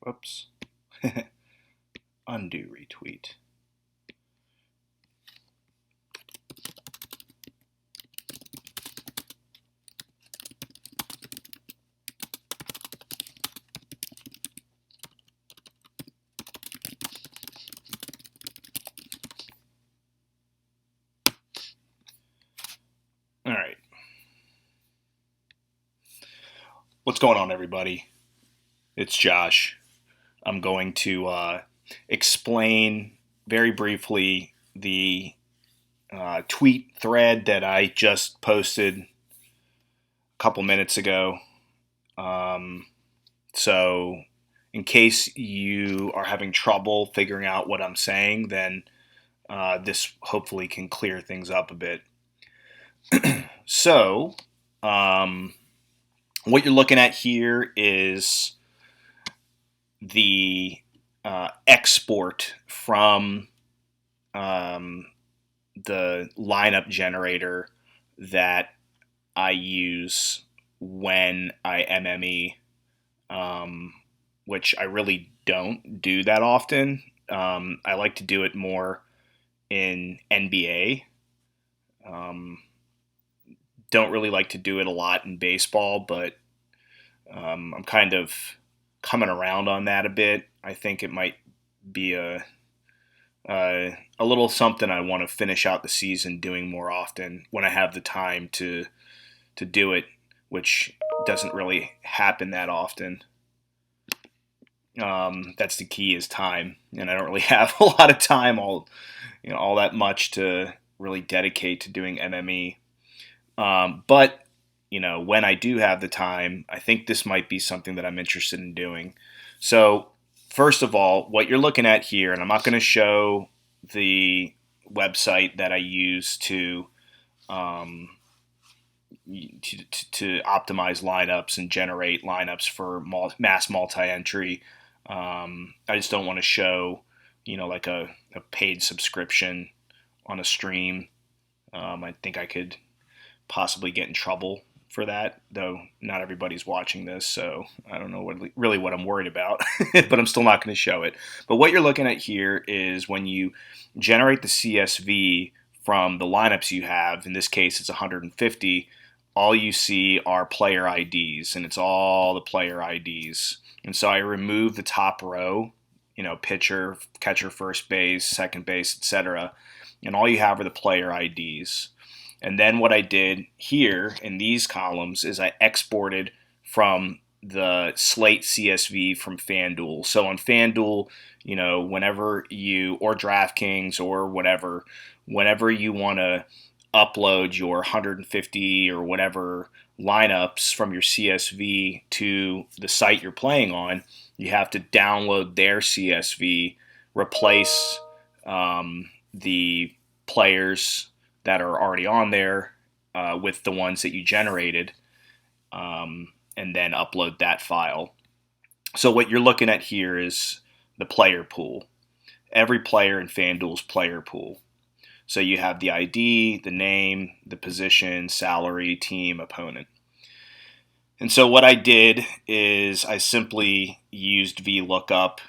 Whoops. Undo retweet. All right. What's going on, everybody? It's Josh. I'm going to explain very briefly the tweet thread that I just posted a couple minutes ago. Um, so, in case you are having trouble figuring out what I'm saying, then this hopefully can clear things up a bit. So, um, what you're looking at here is the export from um, the lineup generator that I use when I MME, which I really don't do that often. I like to do it more in NBA. Um, don't really like to do it a lot in baseball, but I'm kind of coming around on that a bit. I think it might be a little something I want to finish out the season doing more often when I have the time to do it, which doesn't really happen that often. That's the key is time, and I don't really have a lot of time all that much to really dedicate to doing MME. But when I do have the time, I think this might be something that I'm interested in doing. So, first of all, what you're looking at here, and I'm not going to show the website that I use um, to optimize lineups and generate lineups for mass multi-entry. I just don't want to show, like a paid subscription on a stream. I think I could possibly get in trouble for that, though not everybody's watching this, so I don't know what I'm worried about, but I'm still not going to show it. But what you're looking at here is when you generate the CSV from the lineups you have, in this case it's 150, all you see are player IDs, and it's all the player IDs. And so I remove the top row, pitcher, catcher, first base, second base, etc., and all you have are the player IDs. And then what I did here in these columns is I exported from the Slate CSV from FanDuel. So on FanDuel, whenever you, or DraftKings or whatever, whenever you want to upload your 150 or whatever lineups from your CSV to the site you're playing on, you have to download their CSV, replace the players that are already on there with the ones that you generated, and then upload that file. So what you're looking at here is the player pool. Every player in FanDuel's player pool. So you have the ID, the name, the position, salary, team, opponent. And so what I did is I simply used VLOOKUP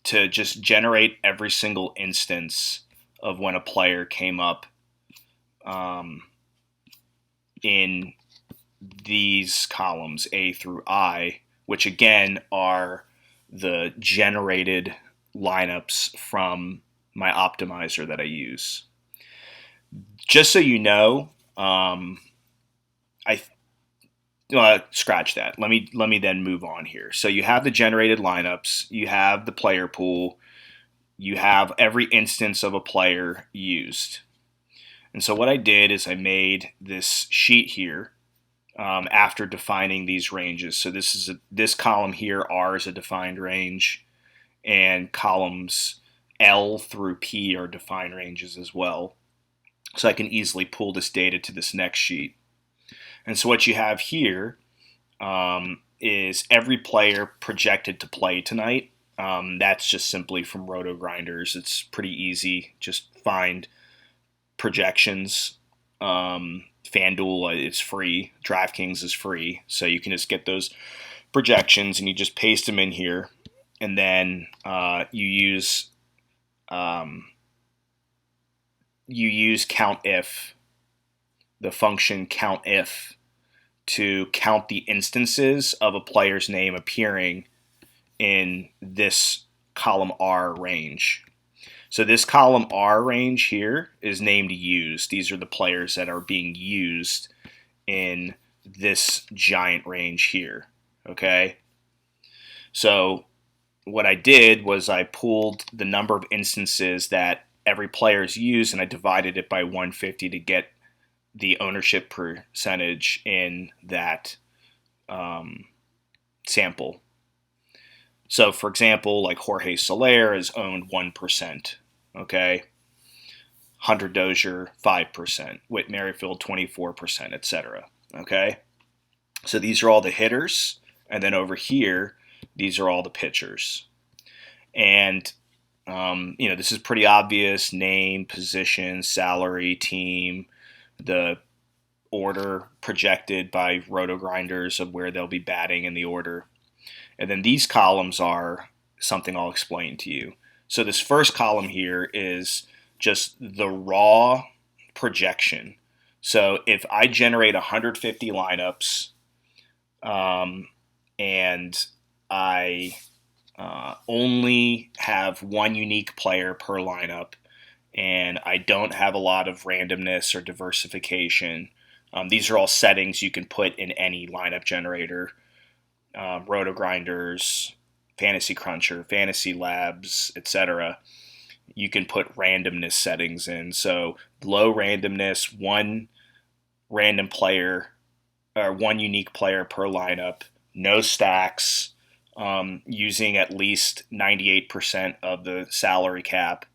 to just generate every single instance of when a player came up in these columns, A through I, which again are the generated lineups from my optimizer that I use. Just so you know, I scratch that. Let me then move on here. So you have the generated lineups, you have the player pool, you have every instance of a player used. And so what I did is I made this sheet here after defining these ranges. So this column here, R, is a defined range, and columns L through P are defined ranges as well. So I can easily pull this data to this next sheet. And so what you have here is every player projected to play tonight. That's just simply from Roto Grinders. It's pretty easy. Just find projections. FanDuel is free. DraftKings is free. So you can just get those projections, and you just paste them in here, and then you use COUNTIF, the function COUNTIF, to count the instances of a player's name appearing in this column R range. So this column R range here is named used. These are the players that are being used in this giant range here. Okay? So what I did was I pooled the number of instances that every player is used, and I divided it by 150 to get the ownership percentage in that sample. So, for example, like Jorge Soler is owned 1%. Okay, Hunter Dozier 5%, Whit Merrifield 24%, etc. Okay, so these are all the hitters, and then over here, these are all the pitchers. And this is pretty obvious: name, position, salary, team, the order projected by RotoGrinders of where they'll be batting in the order. And then these columns are something I'll explain to you. So this first column here is just the raw projection. So if I generate 150 lineups and I only have one unique player per lineup, and I don't have a lot of randomness or diversification, these are all settings you can put in any lineup generator, RotoGrinders, Fantasy Cruncher, Fantasy Labs, etc. You can put randomness settings in. So low randomness, one random player or one unique player per lineup, no stacks, using at least 98% of the salary cap,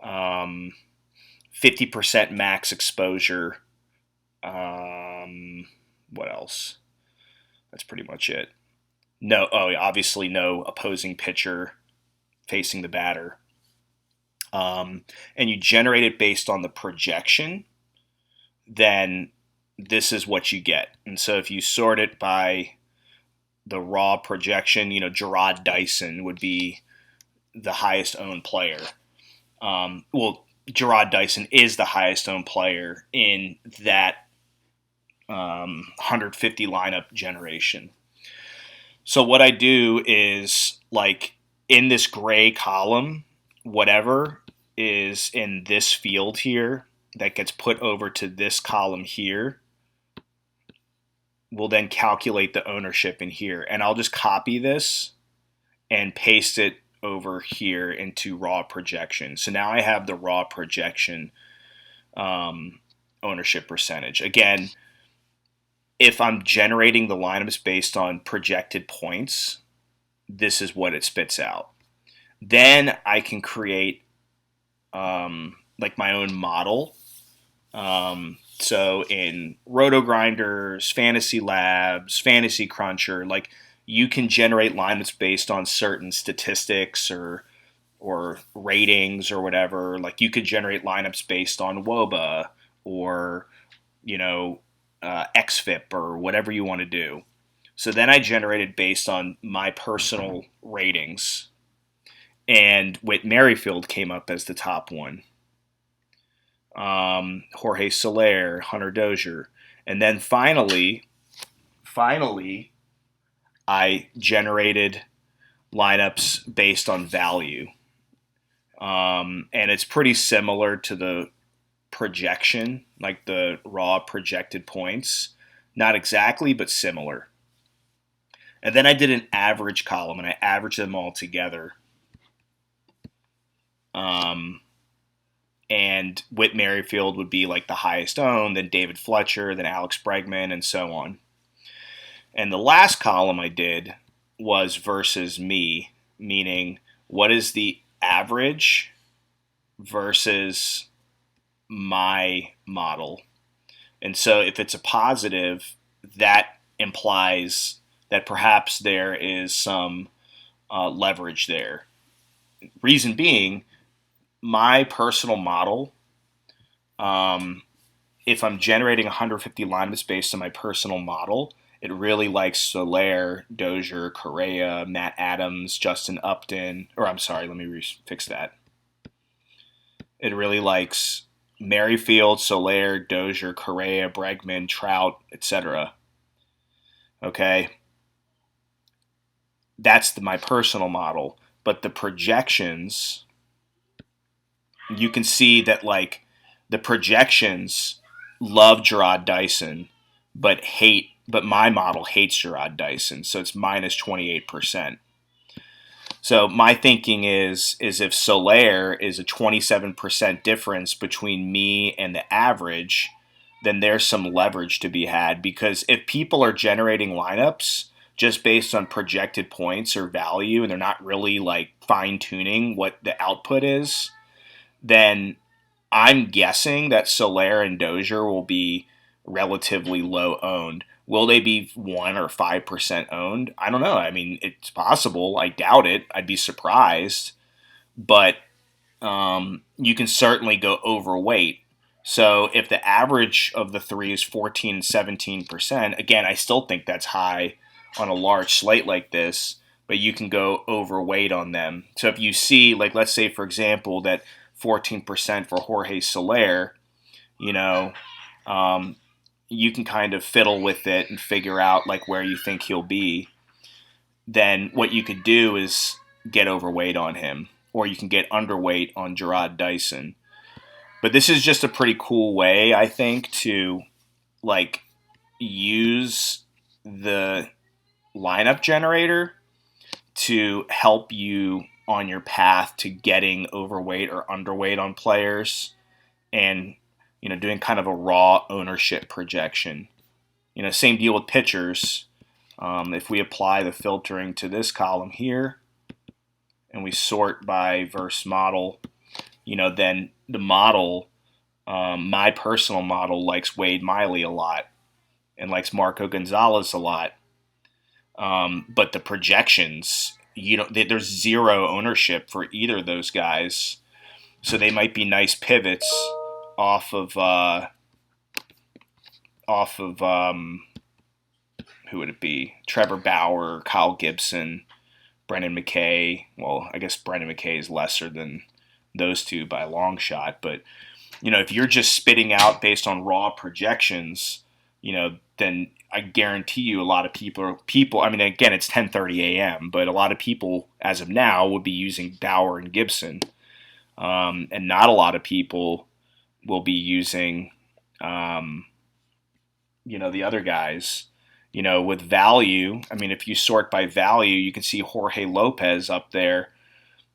50% max exposure. What else? That's pretty much it. Obviously no opposing pitcher facing the batter. And you generate it based on the projection, then this is what you get. And so if you sort it by the raw projection, Jarrod Dyson would be the highest owned player. Jarrod Dyson is the highest owned player in that 150 lineup generation. So what I do is, like, in this gray column, whatever is in this field here that gets put over to this column here will then calculate the ownership in here. And I'll just copy this and paste it over here into raw projection. So now I have the raw projection ownership percentage. Again, if I'm generating the lineups based on projected points, this is what it spits out. Then I can create like my own model. So in RotoGrinders, Fantasy Labs, Fantasy Cruncher, like, you can generate lineups based on certain statistics or ratings or whatever. Like, you could generate lineups based on WOBA or XFIP or whatever you want to do. So then I generated based on my personal ratings, and Whit Merrifield came up as the top one. Jorge Soler, Hunter Dozier, and then finally, I generated lineups based on value, and it's pretty similar to the projection, like the raw projected points. Not exactly, but similar. And then I did an average column, and I averaged them all together. And Whit Merrifield would be like the highest owned, then David Fletcher, then Alex Bregman, and so on. And the last column I did was versus me, meaning what is the average versus my model. And so if it's a positive, that implies that perhaps there is some leverage there. Reason being, my personal model, if I'm generating 150 lineups based on my personal model, it really likes Soler, Dozier, Correa, Matt Adams, Justin Upton, or I'm sorry, let me fix that. It really likes Merrifield, Soler, Dozier, Correa, Bregman, Trout, etc. Okay, that's my personal model. But the projections, you can see that like the projections love Jarrod Dyson, but my model hates Jarrod Dyson, so it's minus 28%. So my thinking is if Soler is a 27% difference between me and the average, then there's some leverage to be had, because if people are generating lineups just based on projected points or value and they're not really like fine tuning what the output is, then I'm guessing that Soler and Dozier will be relatively low owned. Will they be 1 or 5% owned? I don't know. I mean, it's possible. I doubt it. I'd be surprised. But you can certainly go overweight. So if the average of the three is 14 and 17%, again, I still think that's high on a large slate like this, but you can go overweight on them. So if you see, like, let's say, for example, that 14% for Jorge Soler, you know, you can kind of fiddle with it and figure out like where you think he'll be. Then what you could do is get overweight on him, or you can get underweight on Jarrod Dyson. But this is just a pretty cool way, I think, to like use the lineup generator to help you on your path to getting overweight or underweight on players, and doing kind of a raw ownership projection. Same deal with pitchers. If we apply the filtering to this column here and we sort by verse model, then the model, my personal model, likes Wade Miley a lot and likes Marco Gonzalez a lot. But the projections, there's zero ownership for either of those guys. So they might be nice pivots off of who would it be? Trevor Bauer, Kyle Gibson, Brendan McKay. Well, I guess Brendan McKay is lesser than those two by a long shot. But, if you're just spitting out based on raw projections, then I guarantee you a lot of people, I mean, again, it's 10:30 a.m., but a lot of people as of now would be using Bauer and Gibson. And not a lot of people will be using, the other guys. With value, I mean, if you sort by value, you can see Jorge Lopez up there.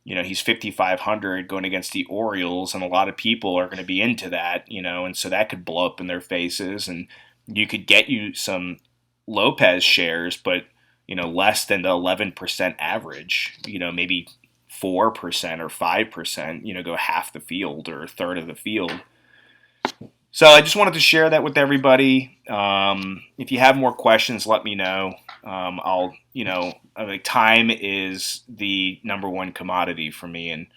He's 5,500 going against the Orioles, and a lot of people are going to be into that, and so that could blow up in their faces, and you could get you some Lopez shares, but, less than the 11% average, maybe 4% or 5%, go half the field or a third of the field. So I just wanted to share that with everybody. If you have more questions, let me know. Time is the number one commodity for me. And,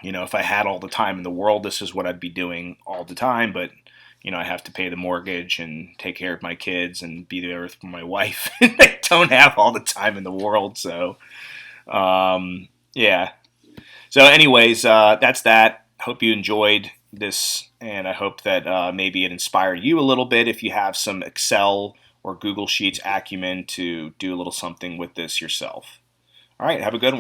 if I had all the time in the world, this is what I'd be doing all the time. But, I have to pay the mortgage and take care of my kids and be there for my wife. I don't have all the time in the world. So, yeah. So anyways, that's that. Hope you enjoyed this, and I hope that maybe it inspired you a little bit if you have some Excel or Google Sheets acumen to do a little something with this yourself. All right, have a good one.